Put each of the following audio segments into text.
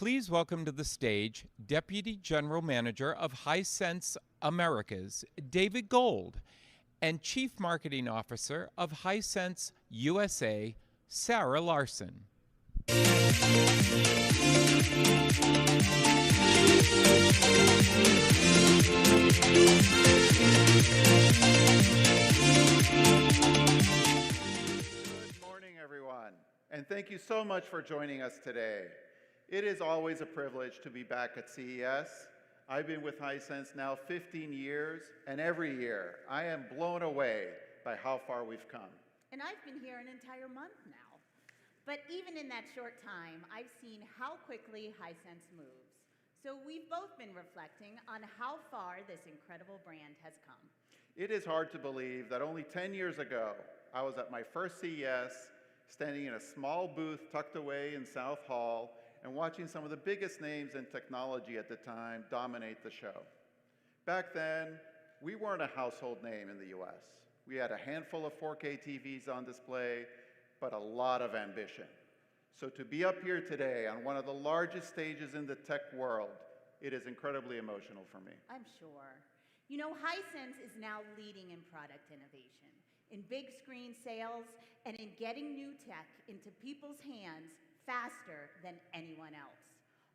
Please welcome to the stage Deputy General Manager of Hisense Americas, David Gold, and Chief Marketing Officer of Hisense USA, Sarah Larson. Good morning, everyone, and thank you so much for joining us today. It is always a privilege to be back at CES. I've been with Hisense now 15 years, and every year I am blown away by how far we've come. And I've been here an entire month now. But even in that short time, I've seen how quickly Hisense moves. So we've both been reflecting on how far this incredible brand has come. It is hard to believe that only 10 years ago, I was at my first CES, standing in a small booth tucked away in South Hall, and watching some of the biggest names in technology at the time dominate the show. Back then, we weren't a household name in the US. We had a handful of 4K TVs on display, but a lot of ambition. So to be up here today on one of the largest stages in the tech world, it is incredibly emotional for me. I'm sure. You know, Hisense is now leading in product innovation, in big screen sales, and in getting new tech into people's hands faster than anyone else.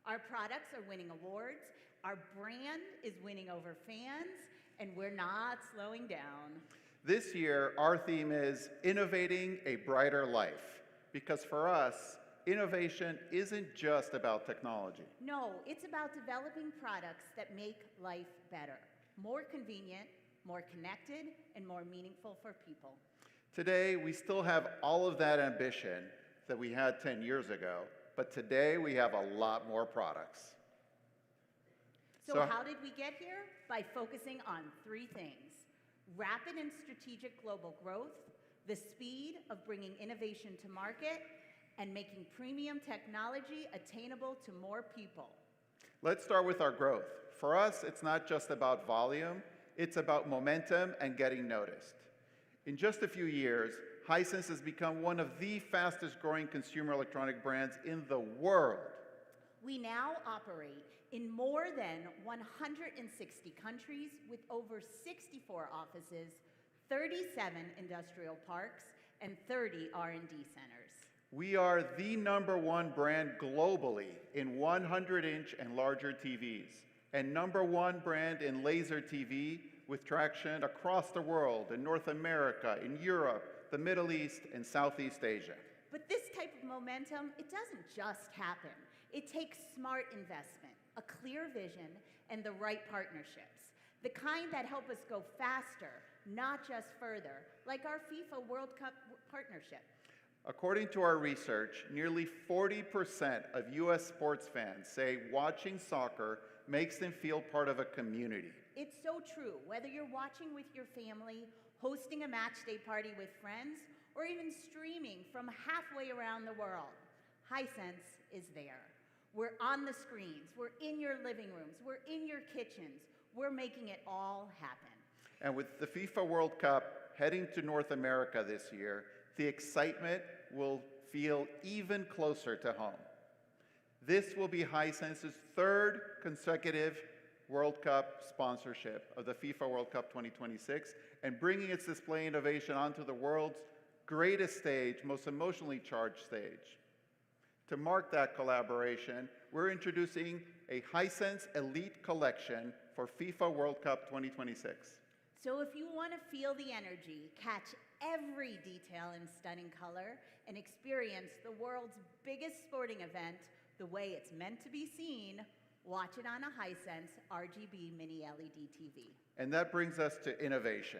Our products are winning awards, our brand is winning over fans, and we're not slowing down. This year, our theme is Innovating a Brighter Life, because for us, innovation isn't just about technology. No, it's about developing products that make life better, more convenient, more connected, and more meaningful for people. Today, we still have all of that ambition that we had 10 years ago, but today we have a lot more products. So how did we get here? By focusing on three things: rapid and strategic global growth, the speed of bringing innovation to market, and making premium technology attainable to more people. Let's start with our growth. For us, it's not just about volume, it's about momentum and getting noticed. In just a few years, Hisense has become one of the fastest growing consumer electronic brands in the world. We now operate in more than 160 countries with over 64 offices, 37 industrial parks, and 30 R&D centers. We are the #1 brand globally in 100-inch and larger TVs, and #1 brand in laser TV with traction across the world, in North America, in Europe, the Middle East, and Southeast Asia. But this type of momentum, it doesn't just happen. It takes smart investment, a clear vision, and the right partnerships. The kind that help us go faster, not just further, like our FIFA World Cup partnership. According to our research, nearly 40% of US sports fans say watching soccer makes them feel part of a community. It's so true, whether you're watching with your family, hosting a match day party with friends, or even streaming from halfway around the world. Hisense is there. We're on the screens, we're in your living rooms, we're in your kitchens, we're making it all happen. And with the FIFA World Cup heading to North America this year, the excitement will feel even closer to home. This will be Hisense's third consecutive World Cup sponsorship of the FIFA World Cup 2026, and bringing its display innovation onto the world's greatest stage, most emotionally charged stage. To mark that collaboration, we're introducing a Hisense Elite Collection for FIFA World Cup 2026. So if you want to feel the energy, catch every detail in stunning color, and experience the world's biggest sporting event the way it's meant to be seen, watch it on a Hisense RGB Mini LED TV. And that brings us to innovation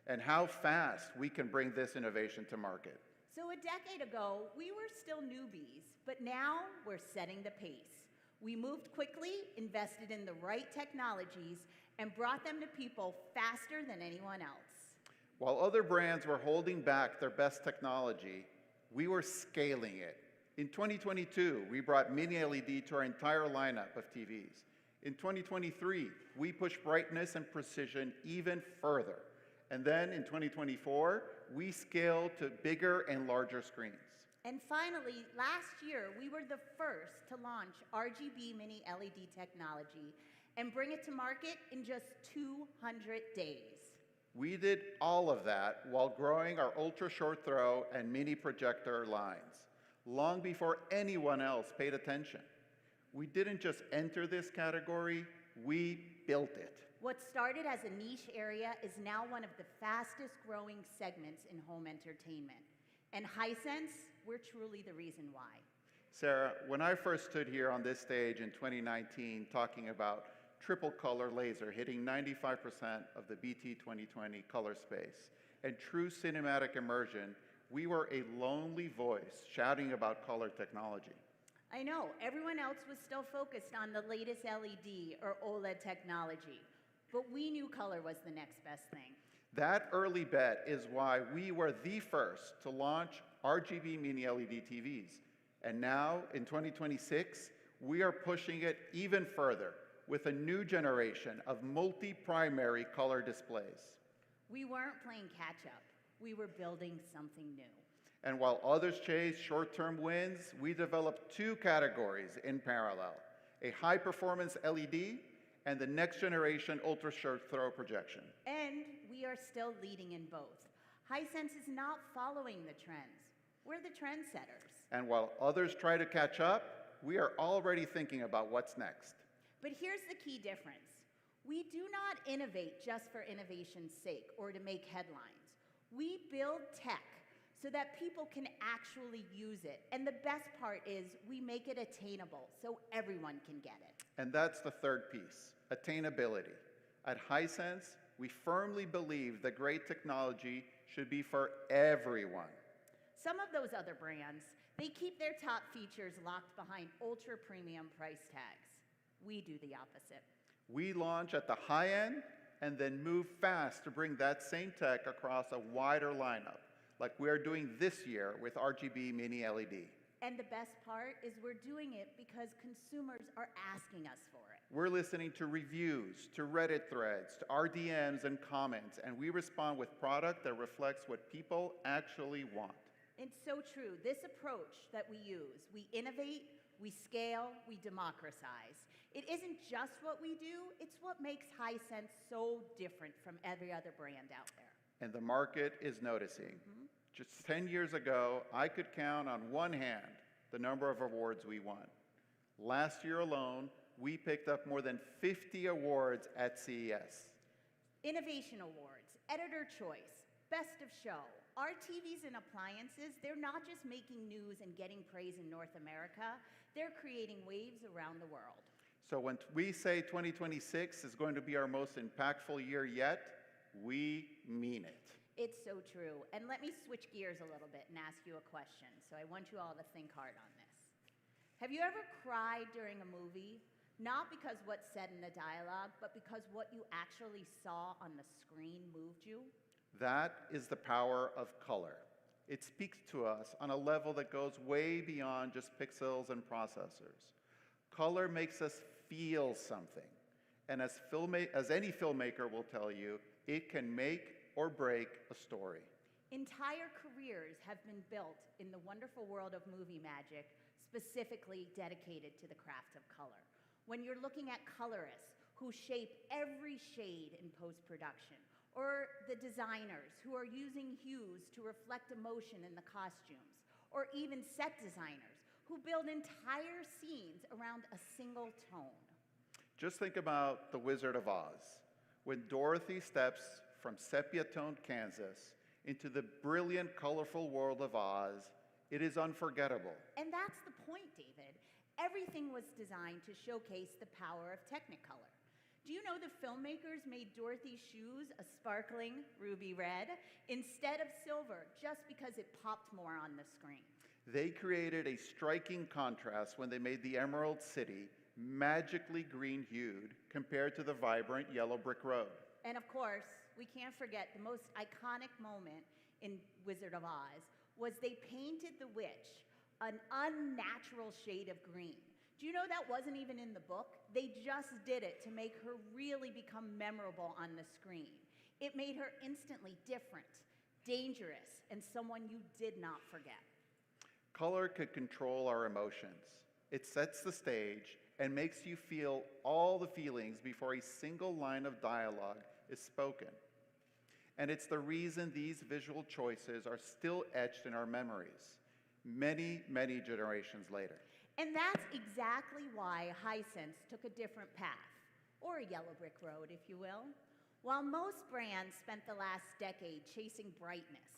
and how fast we can bring this innovation to market. So a decade ago, we were still newbies, but now we're setting the pace. We moved quickly, invested in the right technologies, and brought them to people faster than anyone else. While other brands were holding back their best technology, we were scaling it. In 2022, we brought Mini LED to our entire lineup of TVs. In 2023, we pushed brightness and precision even further. And then in 2024, we scaled to bigger and larger screens. And finally, last year, we were the first to launch RGB mini LED technology and bring it to market in just 200 days. We did all of that while growing our ultra short throw and mini projector lines, long before anyone else paid attention. We didn't just enter this category, we built it. What started as a niche area is now one of the fastest growing segments in home entertainment. And Hisense, we're truly the reason why. Sarah, when I first stood here on this stage in 2019 talking about triple color laser hitting 95% of the BT 2020 color space and true cinematic immersion, we were a lonely voice shouting about color technology. I know, everyone else was still focused on the latest LED or OLED technology, but we knew color was the next best thing. That early bet is why we were the first to launch RGB mini LED TVs. And now, in 2026, we are pushing it even further with a new generation of multi-primary color displays. We weren't playing catch-up. We were building something new. And while others chase short-term wins, we developed two categories in parallel: a high-performance LED and the next-generation ultra-short throw projection. And we are still leading in both. Hisense is not following the trends. We're the trendsetters. And while others try to catch up, we are already thinking about what's next. But here's the key difference. We do not innovate just for innovation's sake or to make headlines. We build tech so that people can actually use it. And the best part is we make it attainable so everyone can get it. And that's the third piece, attainability. At Hisense, we firmly believe that great technology should be for everyone. Some of those other brands, they keep their top features locked behind ultra-premium price tags. We do the opposite. We launch at the high end and then move fast to bring that same tech across a wider lineup, like we're doing this year with RGB mini LED. And the best part is we're doing it because consumers are asking us for it. We're listening to reviews, to Reddit threads, to RDMs and comments, and we respond with product that reflects what people actually want. It's so true. This approach that we use, we innovate, we scale, we democratize. It isn't just what we do, it's what makes Hisense so different from every other brand out there. And the market is noticing. Just 10 years ago, I could count on one hand the number of awards we won. Last year alone, we picked up more than 50 awards at CES. Innovation Awards, Editor Choice, Best of Show. Our TVs and appliances, they're not just making news and getting praise in North America, they're creating waves around the world. So when we say 2026 is going to be our most impactful year yet, we mean it. It's so true. And let me switch gears a little bit and ask you a question. So I want you all to think hard on this. Have you ever cried during a movie? Not because what's said in the dialogue, but because what you actually saw on the screen moved you? That is the power of color. It speaks to us on a level that goes way beyond just pixels and processors. Color makes us feel something. And as any filmmaker will tell you, it can make or break a story. Entire careers have been built in the wonderful world of movie magic, specifically dedicated to the craft of color. When you're looking at colorists who shape every shade in post-production, or the designers who are using hues to reflect emotion in the costumes, or even set designers who build entire scenes around a single tone. Just think about The Wizard of Oz. When Dorothy steps from sepia-toned Kansas into the brilliant, colorful world of Oz, it is unforgettable. And that's the point, David. Everything was designed to showcase the power of Technicolor. Do you know the filmmakers made Dorothy's shoes a sparkling ruby red instead of silver just because it popped more on the screen? They created a striking contrast when they made the Emerald City magically green-hued compared to the vibrant yellow brick road. And of course, we can't forget the most iconic moment in Wizard of Oz was they painted the witch an unnatural shade of green. Do you know that wasn't even in the book? They just did it to make her really become memorable on the screen. It made her instantly different, dangerous, and someone you did not forget. Color could control our emotions. It sets the stage and makes you feel all the feelings before a single line of dialogue is spoken. And it's the reason these visual choices are still etched in our memories, many, many generations later. And that's exactly why Hisense took a different path, or a yellow brick road, if you will. While most brands spent the last decade chasing brightness,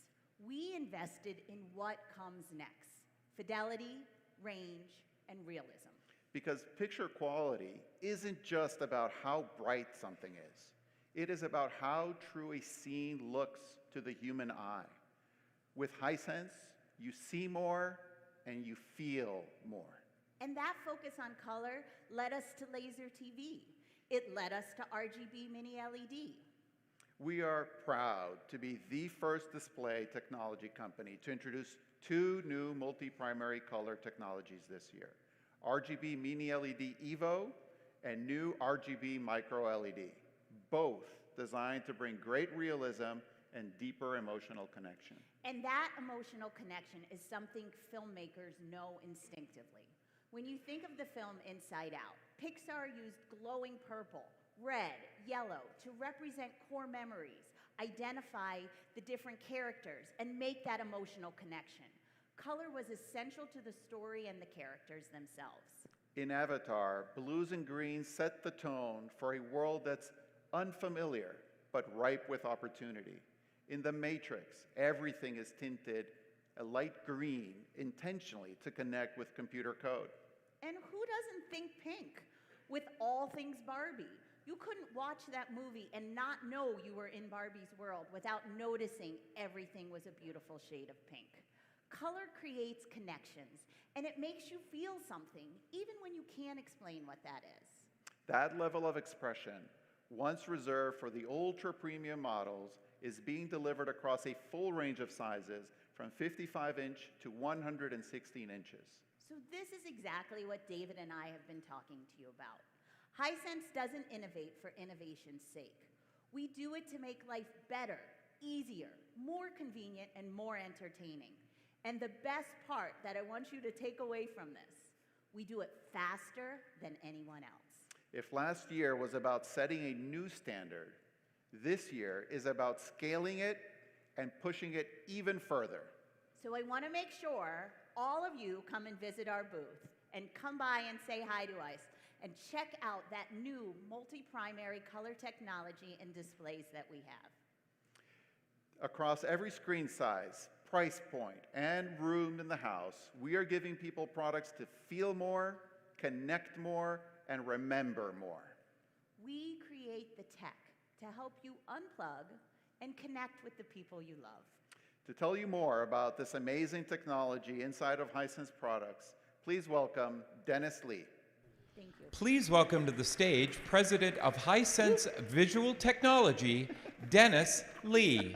we invested in what comes next: fidelity, range, and realism. Because picture quality isn't just about how bright something is. It is about how true a scene looks to the human eye. With Hisense, you see more and you feel more. And that focus on color led us to laser TV. It led us to RGB mini LED. We are proud to be the first display technology company to introduce 2 new multi-primary color technologies this year: RGB Mini LED Evo and new RGB Micro LED, both designed to bring great realism and deeper emotional connection. And that emotional connection is something filmmakers know instinctively. When you think of the film Inside Out, Pixar used glowing purple, red, yellow to represent core memories, identify the different characters, and make that emotional connection. Color was essential to the story and the characters themselves. In Avatar, blues and greens set the tone for a world that's unfamiliar but ripe with opportunity. In The Matrix, everything is tinted a light green intentionally to connect with computer code. And who doesn't think pink? With all things Barbie, you couldn't watch that movie and not know you were in Barbie's world without noticing everything was a beautiful shade of pink. Color creates connections, and it makes you feel something, even when you can't explain what that is. That level of expression, once reserved for the ultra-premium models, is being delivered across a full range of sizes from 55-inch to 116 inches. So this is exactly what David and I have been talking to you about. Hisense doesn't innovate for innovation's sake. We do it to make life better, easier, more convenient, and more entertaining. And the best part that I want you to take away from this, we do it faster than anyone else. If last year was about setting a new standard, this year is about scaling it and pushing it even further. So I want to make sure all of you come and visit our booth and come by and say hi to us and check out that new multi-primary color technology and displays that we have. Across every screen size, price point, and room in the house, we are giving people products to feel more, connect more, and remember more. We create the tech to help you unplug and connect with the people you love. To tell you more about this amazing technology inside of Hisense products, please welcome Dennis Lee. Thank you. Please welcome to the stage President of Hisense Visual Technology, Dennis Lee.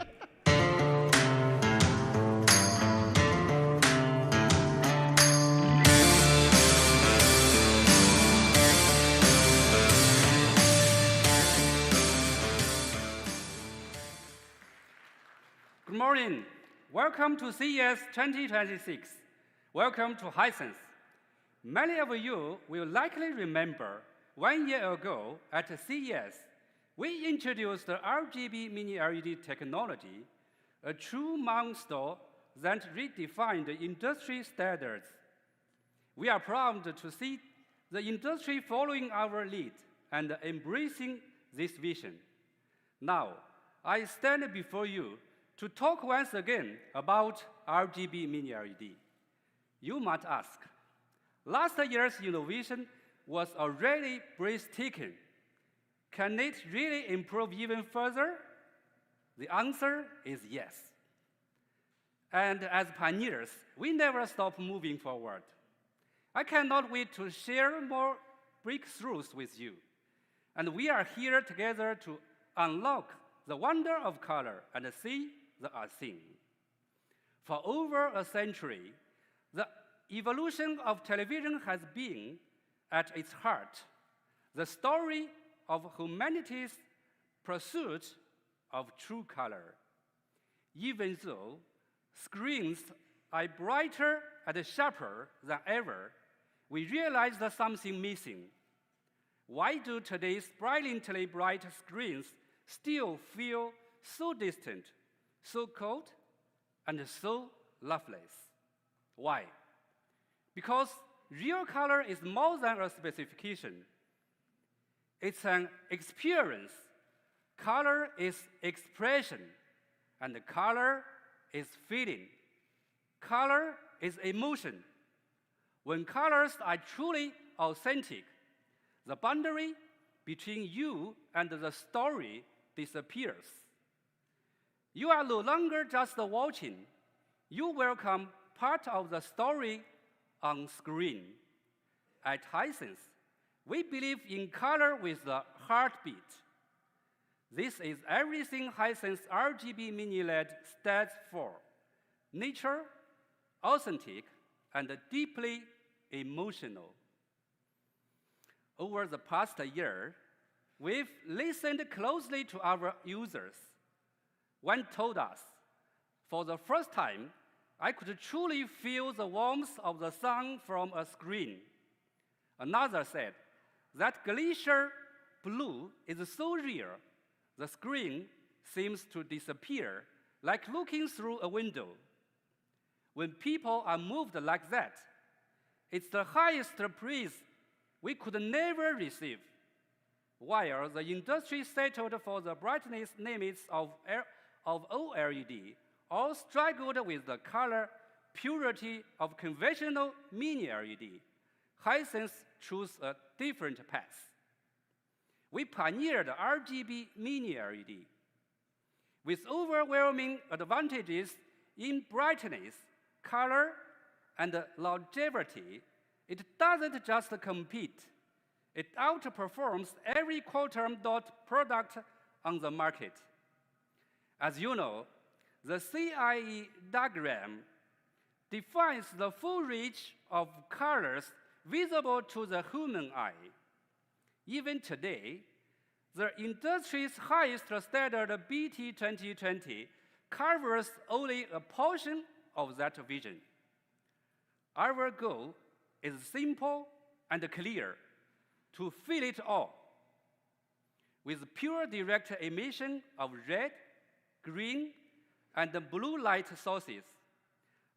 Good morning. Welcome to CES 2026. Welcome to Hisense. Many of you will likely remember 1 year ago at CES, we introduced the RGB Mini LED technology, a true monster that redefined the industry standards. We are proud to see the industry following our lead and embracing this vision. Now, I stand before you to talk once again about RGB Mini LED. You might ask, last year's innovation was already breathtaking. Can it really improve even further? The answer is yes. And as pioneers, we never stop moving forward. I cannot wait to share more breakthroughs with you. And we are here together to unlock the wonder of color and see the unseen. For over a century, the evolution of television has been, at its heart, the story of humanity's pursuit of true color. Even though screens are brighter and sharper than ever, we realize there's something missing. Why do today's brilliantly bright screens still feel so distant, so cold, and so loveless? Why? Because real color is more than a specification. It's an experience. Color is expression, and color is feeling. Color is emotion. When colors are truly authentic, the boundary between you and the story disappears. You are no longer just watching. You become part of the story on screen. At Hisense, we believe in color with a heartbeat. This is everything Hisense RGB Mini LED stands for: nature, authentic, and deeply emotional. Over the past year, we've listened closely to our users. One told us, "For the first time, I could truly feel the warmth of the sun from a screen." Another said, "That glacier blue is so real, the screen seems to disappear, like looking through a window." When people are moved like that, it's the highest praise we could never receive. While the industry settled for the brightness limits of OLED, all struggled with the color purity of conventional mini LED, Hisense chose a different path. We pioneered RGB mini LED. With overwhelming advantages in brightness, color, and longevity, it doesn't just compete. It outperforms every quantum dot product on the market. As you know, the CIE diagram defines the full range of colors visible to the human eye. Even today, the industry's highest standard BT 2020 covers only a portion of that vision. Our goal is simple and clear: to fill it all. With pure direct emission of red, green, and blue light sources,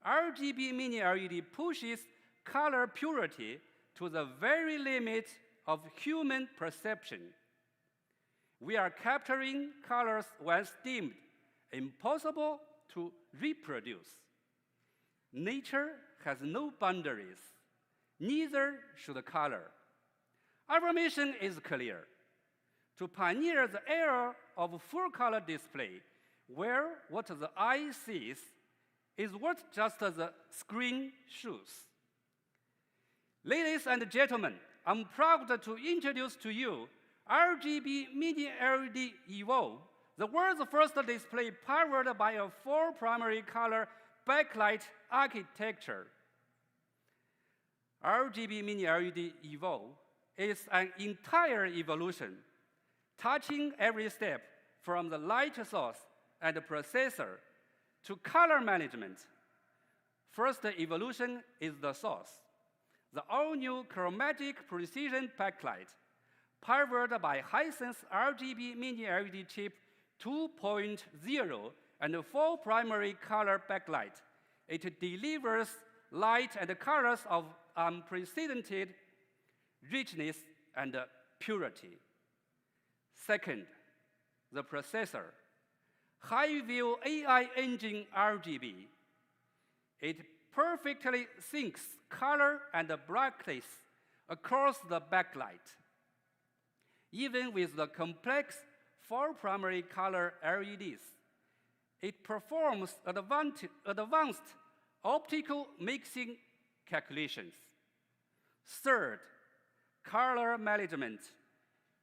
RGB mini LED pushes color purity to the very limit of human perception. We are capturing colors once deemed impossible to reproduce. Nature has no boundaries, neither should color. Our mission is clear: to pioneer the era of full-color display, where what the eye sees is what just the screen shows. Ladies and gentlemen, I'm proud to introduce to you RGB Mini LED Evo, the world's first display powered by a 4 primary color backlight architecture. RGB Mini LED Evo is an entire evolution, touching every step from the light source and processor to color management. First evolution is the source, the all-new chromatic precision backlight, powered by Hisense RGB Mini LED chip 2.0 and 4 primary color backlight. It delivers light and colors of unprecedented richness and purity. Second, the processor. High-view AI engine RGB. It perfectly syncs color and brightness across the backlight. Even with the complex 4 primary color LEDs, it performs advanced optical mixing calculations. Third, color management.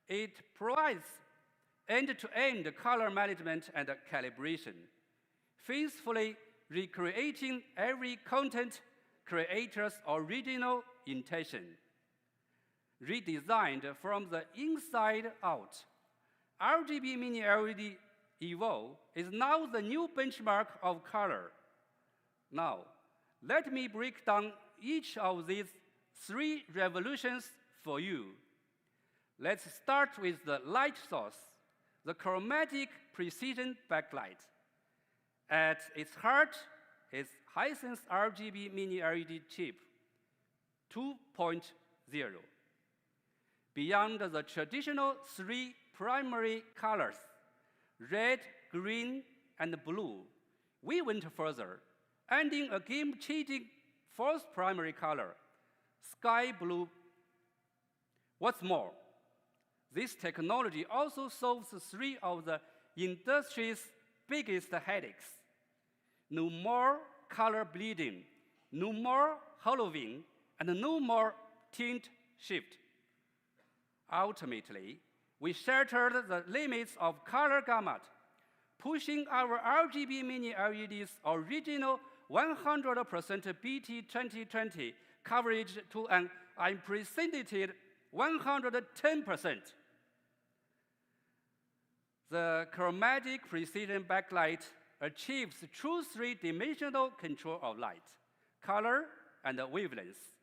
It provides end-to-end color management and calibration, faithfully recreating every content creator's original intention. Redesigned from the inside out, RGB Mini LED Evo is now the new benchmark of color. Now, Let me break down each of these 3 revolutions for you. Let's start with the light source, the chromatic precision backlight. At its heart is Hisense RGB Mini LED chip 2.0. Beyond the traditional 3 primary colors, red, green, and blue, we went further, adding a game-changing 4th primary color, sky blue. What's more, this technology also solves 3 of the industry's biggest headaches. No more color bleeding, no more hollowing, and no more tint shift. Ultimately, we shattered the limits of color gamut, pushing our RGB Mini LED's original 100% BT 2020 coverage to an unprecedented 110%. The chromatic precision backlight achieves true 3-dimensional control of light, color, and wavelength,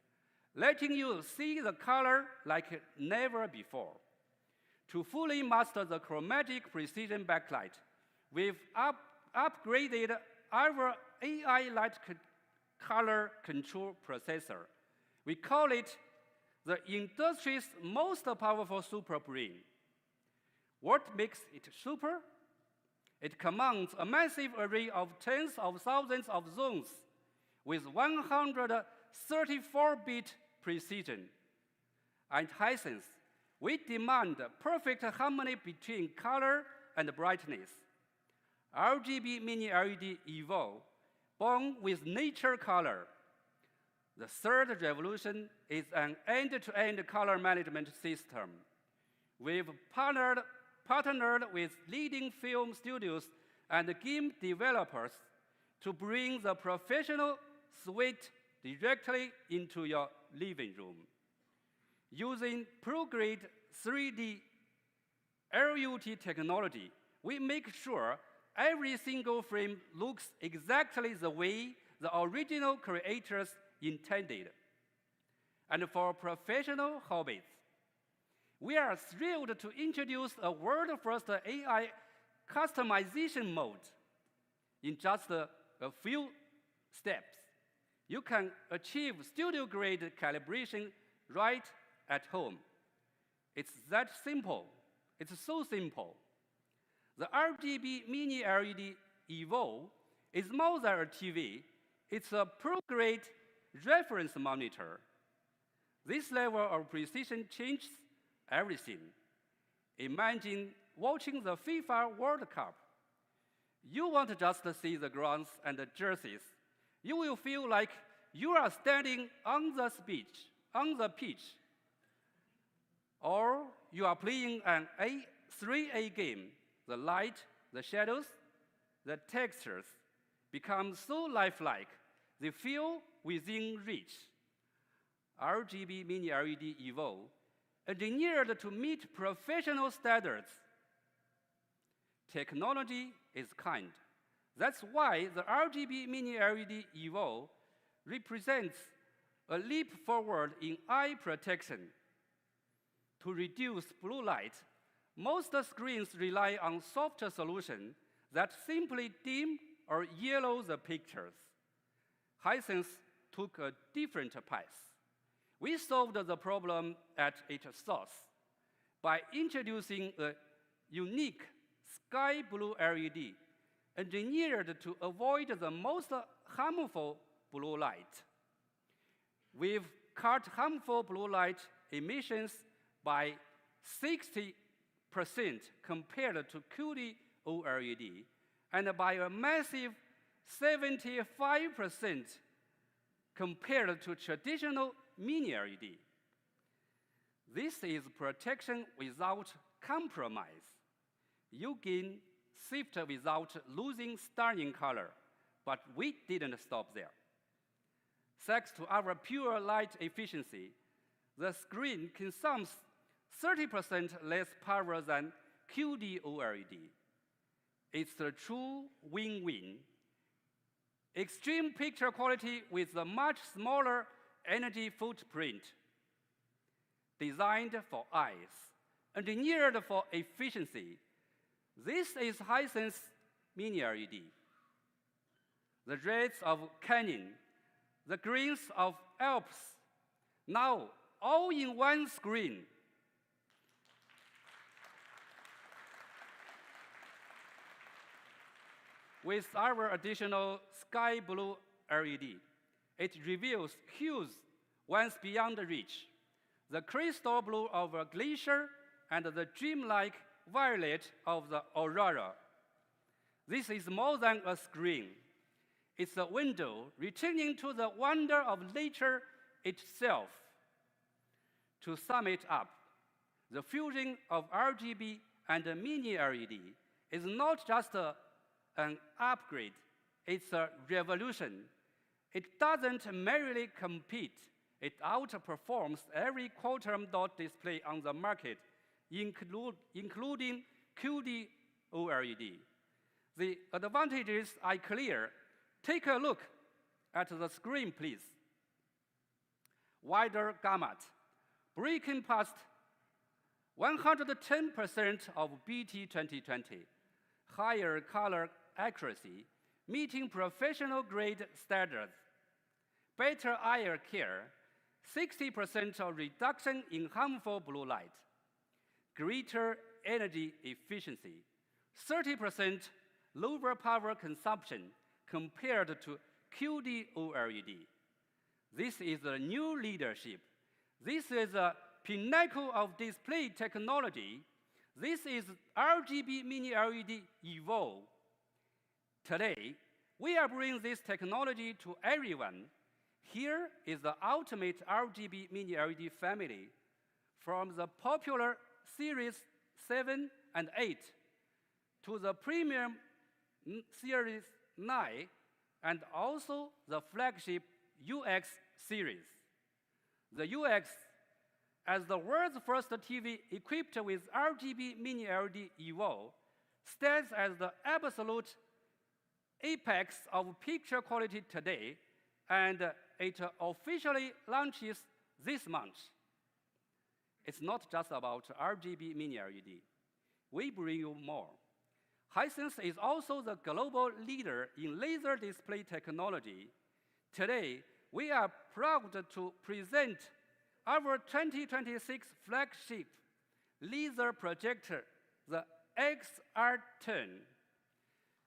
letting you see the color like never before. To fully master the chromatic precision backlight, we've upgraded our AI light color control processor. We call it the industry's most powerful super brain. What makes it super? It commands a massive array of tens of thousands of zones with 134-bit precision. At Hisense, we demand perfect harmony between color and brightness. RGB Mini LED Evo, born with nature color. The 3rd revolution is an end-to-end color management system. We've partnered with leading film studios and game developers to bring the professional suite directly into your living room. Using pro-grade 3D LUT technology, we make sure every single frame looks exactly the way the original creators intended. And for professional hobbies, we are thrilled to introduce a world-first AI customization mode. In just a few steps, you can achieve studio-grade calibration right at home. It's that simple. It's so simple. The RGB Mini LED Evo is more than a TV. It's a pro-grade reference monitor. This level of precision changes everything. Imagine watching the FIFA World Cup. You won't just see the grounds and the jerseys. You will feel like you are standing on the pitch. Or you are playing an 3A game. The light, the shadows, the textures become so lifelike, they feel within reach. RGB Mini LED Evo, engineered to meet professional standards. Technology is kind. That's why the RGB Mini LED Evo represents a leap forward in eye protection. To reduce blue light, most screens rely on soft solutions that simply dim or yellow the pictures. Hisense took a different path. We solved the problem at its source by introducing a unique sky blue LED engineered to avoid the most harmful blue light. We've cut harmful blue light emissions by 60% compared to QD OLED, and by a massive 75% compared to traditional Mini LED. This is protection without compromise. You gain safety without losing stunning color, but we didn't stop there. Thanks to our pure light efficiency, the screen consumes 30% less power than QD OLED. It's a true win-win. extreme picture quality with a much smaller energy footprint, designed for eyes, engineered for efficiency. This is Hisense Mini LED. The reds of Canyon, the greens of Alps, now all in one screen. With our additional sky blue LED, it reveals hues once beyond reach, the crystal blue of a glacier and the dreamlike violet of the aurora. This is more than a screen. It's a window returning to the wonder of nature itself. To sum it up, the fusion of RGB and Mini LED is not just an upgrade, it's a revolution. It doesn't merely compete, it outperforms every quantum dot display on the market, including QD OLED. The advantages are clear. Take a look at the screen, please. Wider gamut, breaking past 110% of BT 2020. Higher color accuracy, meeting professional-grade standards. Better eye care, 60% of reduction in harmful blue light. Greater energy efficiency, 30% lower power consumption compared to QD OLED. This is a new leadership. This is a pinnacle of display technology. This is RGB Mini LED Evolve. Today, we are bringing this technology to everyone. Here is the ultimate RGB Mini LED family, from the popular Series 7 and 8 to the premium Series 9 and also the flagship UX series. The UX, as the world's first TV equipped with RGB Mini LED Evolve, stands as the absolute apex of picture quality today, and it officially launches this month. It's not just about RGB Mini LED. We bring you more. Hisense is also the global leader in laser display technology. Today, we are proud to present our 2026 flagship laser projector, the XR10.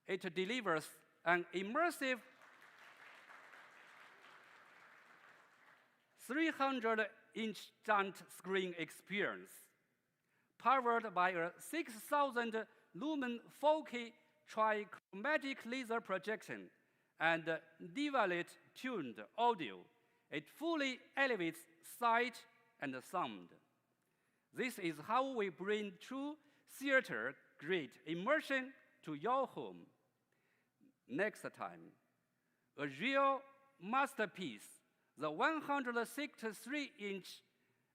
It delivers an immersive 300-inch giant screen experience, powered by a 6,000 lumen 4K trichromatic laser projection and Divalet-tuned audio. It fully elevates sight and sound. This is how we bring true theater-grade immersion to your home. Next time, a real masterpiece, the 163-inch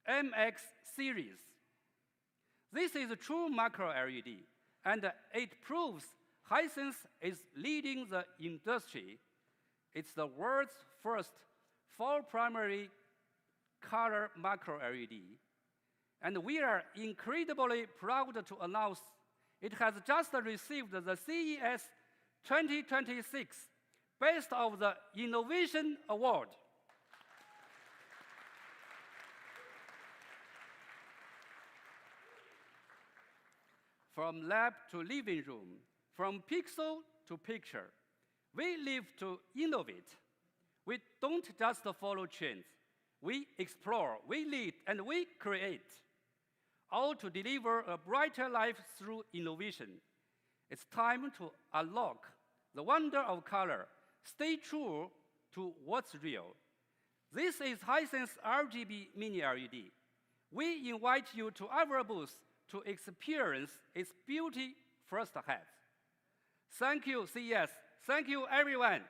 MX series. This is a true macro LED, and it proves Hisense is leading the industry. It's the world's first full primary color macro LED, and we are incredibly proud to announce it has just received the CES 2026 Best of the Innovation Award. From lab to living room, from pixel to picture, we live to innovate. We don't just follow trends. We explore, we lead, and we create, all to deliver a brighter life through innovation. It's time to unlock the wonder of color. Stay true to what's real. This is Hisense RGB Mini LED. We invite you to our booth to experience its beauty firsthand. Thank you, CES. Thank you, everyone.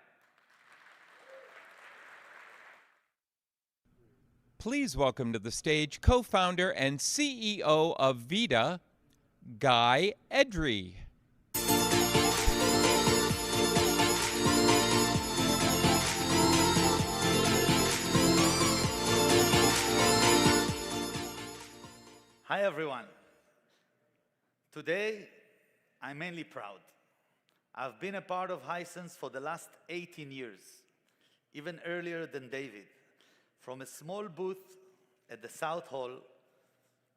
Please welcome to the stage co-founder and CEO of Vita, Guy Edry. Hi, everyone. Today, I'm mainly proud. I've been a part of Hisense for the last 18 years, even earlier than David, from a small booth at the South Hall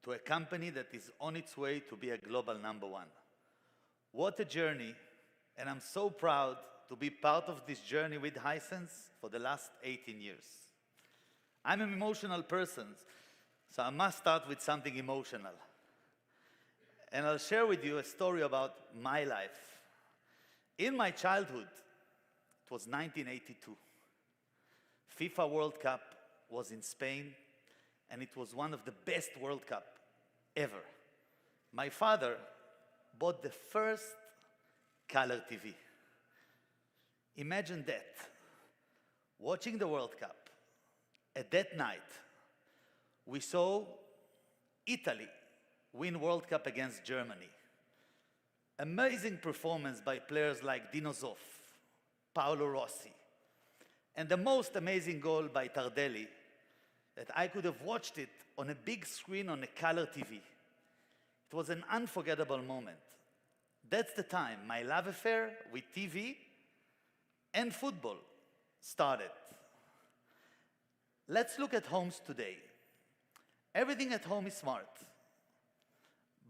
to a company that is on its way to be a global #1. What a journey, and I'm so proud to be part of this journey with Hisense for the last 18 years. I'm an emotional person, so I must start with something emotional. And I'll share with you a story about my life. In my childhood, it was 1982. FIFA World Cup was in Spain, and it was one of the best World Cup ever. My father bought the first color TV. Imagine that, watching the World Cup. At that night, we saw Italy win World Cup against Germany. Amazing performance by players like Dino Zoff, Paolo Rossi, and the most amazing goal by Tardelli that I could have watched it on a big screen on a color TV. It was an unforgettable moment. That's the time my love affair with TV and football started. Let's look at homes today. Everything at home is smart,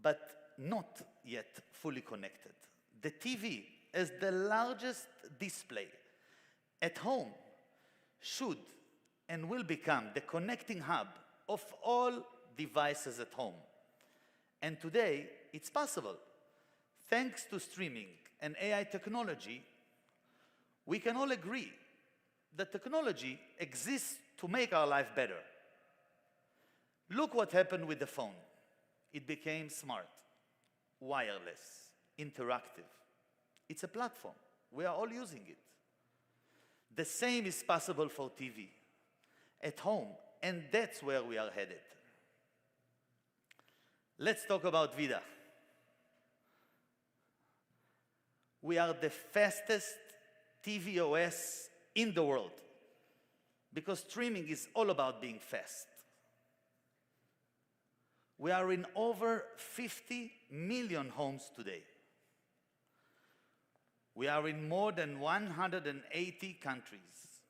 but not yet fully connected. The TV, as the largest display at home, should and will become the connecting hub of all devices at home. And today, it's possible. Thanks to streaming and AI technology, we can all agree that technology exists to make our life better. Look what happened with the phone. It became smart, wireless, interactive. It's a platform. We are all using it. The same is possible for TV at home, and that's where we are headed. Let's talk about Vida. We are the fastest TV OS in the world because streaming is all about being fast. We are in over 50 million homes today. We are in more than 180 countries,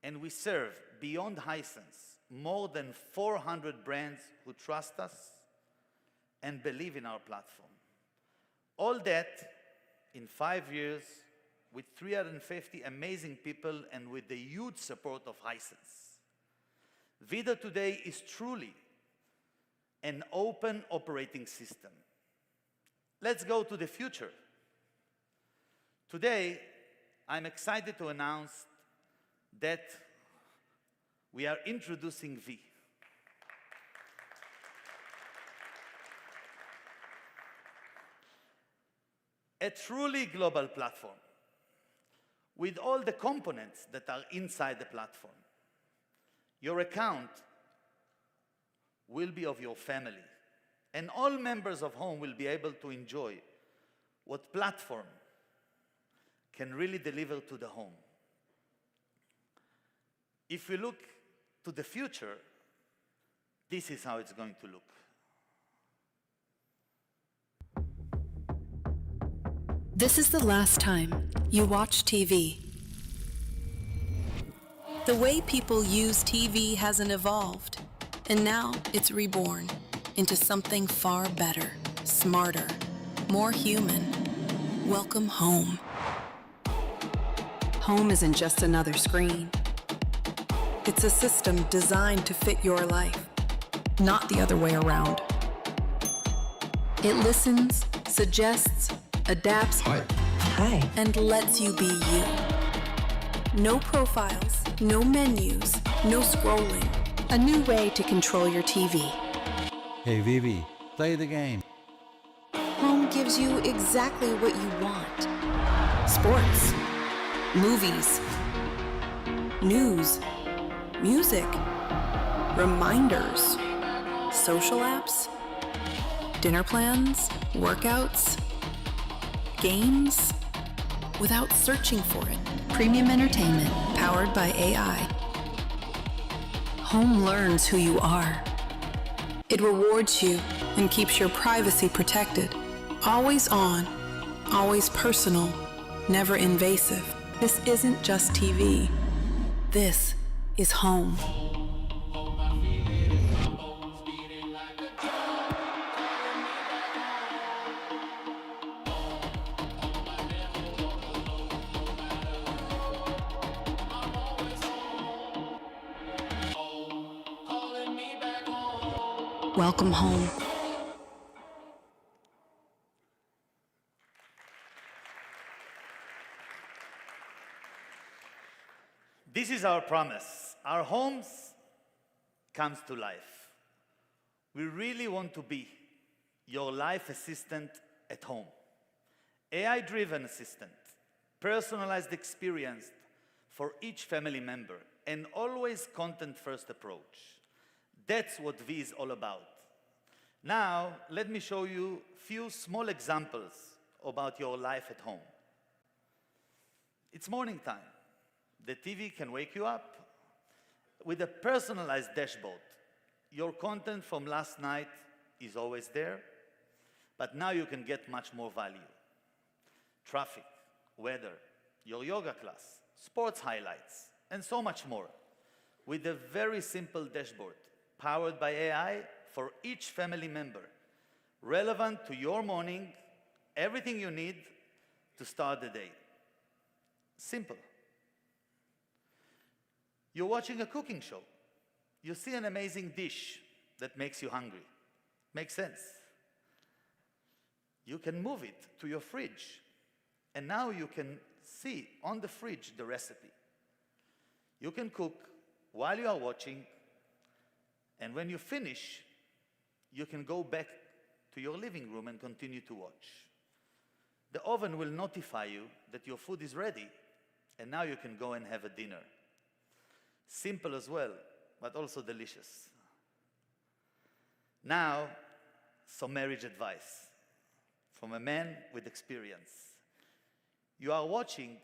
and we serve, beyond Hisense, more than 400 brands who trust us and believe in our platform. All that in 5 years, with 350 amazing people and with the huge support of Hisense. Vida today is truly an open operating system. Let's go to the future. Today, I'm excited to announce that we are introducing V. A truly global platform with all the components that are inside the platform. Your account will be of your family, and all members of home will be able to enjoy what platform can really deliver to the home. If we look to the future, this is how it's going to look. This is the last time you watch TV. The way people use TV hasn't evolved, and now it's reborn into something far better, smarter, more human. Welcome home. Home isn't just another screen. It's a system designed to fit your life, not the other way around. It listens, suggests, adapts, and lets you be you. No profiles, no menus, no scrolling. A new way to control your TV. Hey Vivi, play the game. Home gives you exactly what you want. Sports, movies, news, music, reminders, social apps, dinner plans, workouts, games, without searching for it. Premium entertainment powered by AI. Home learns who you are. It rewards you and keeps your privacy protected. Always on, always personal, never invasive. This isn't just TV. This is home. Welcome home. This is our promise. Our homes comes to life. We really want to be your life assistant at home. AI-driven assistant, personalized experience for each family member, and always content-first approach. That's what V is all about. Now, let me show you a few small examples about your life at home. It's morning time. The TV can wake you up. With a personalized dashboard, your content from last night is always there, but now you can get much more value. Traffic, weather, your yoga class, sports highlights, and so much more. With a very simple dashboard, powered by AI for each family member, relevant to your morning, everything you need to start the day. Simple. You're watching a cooking show. You see an amazing dish that makes you hungry. Makes sense. You can move it to your fridge, and now you can see on the fridge the recipe. You can cook while you are watching, and when you finish, you can go back to your living room and continue to watch. The oven will notify you that your food is ready, and now you can go and have a dinner. Simple as well, but also delicious. Now, some marriage advice from a man with experience. You are watching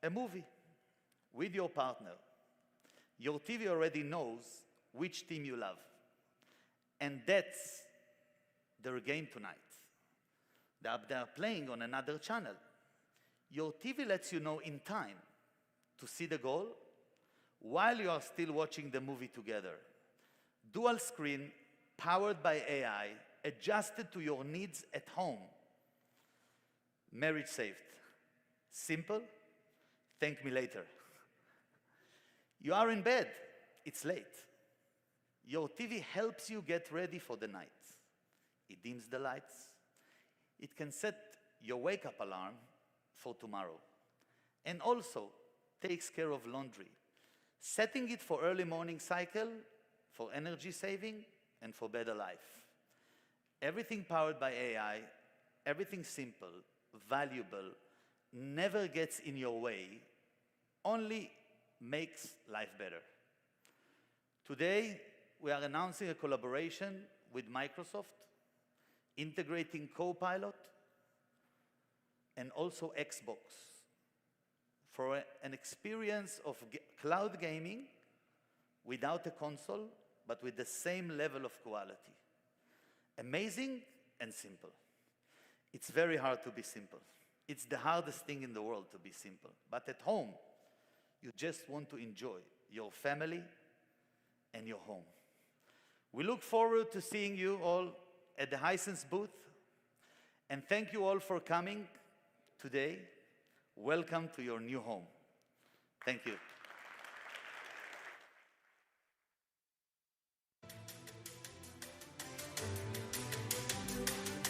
a movie with your partner. Your TV already knows which team you love. And that's their game tonight. They are playing on another channel. Your TV lets you know in time to see the goal while you are still watching the movie together. Dual screen, powered by AI, adjusted to your needs at home. Marriage saved. Simple. Thank me later. You are in bed. It's late. Your TV helps you get ready for the night. It dims the lights. It can set your wake-up alarm for tomorrow. And also takes care of laundry, setting it for early morning cycle, for energy saving, and for better life. Everything powered by AI, everything simple, valuable, never gets in your way, only makes life better. Today, we are announcing a collaboration with Microsoft, integrating Copilot and also Xbox for an experience of cloud gaming without a console, but with the same level of quality. Amazing and simple. It's very hard to be simple. It's the hardest thing in the world to be simple. But at home, you just want to enjoy your family and your home. We look forward to seeing you all at the Hisense booth. And thank you all for coming today. Welcome to your new home. Thank you.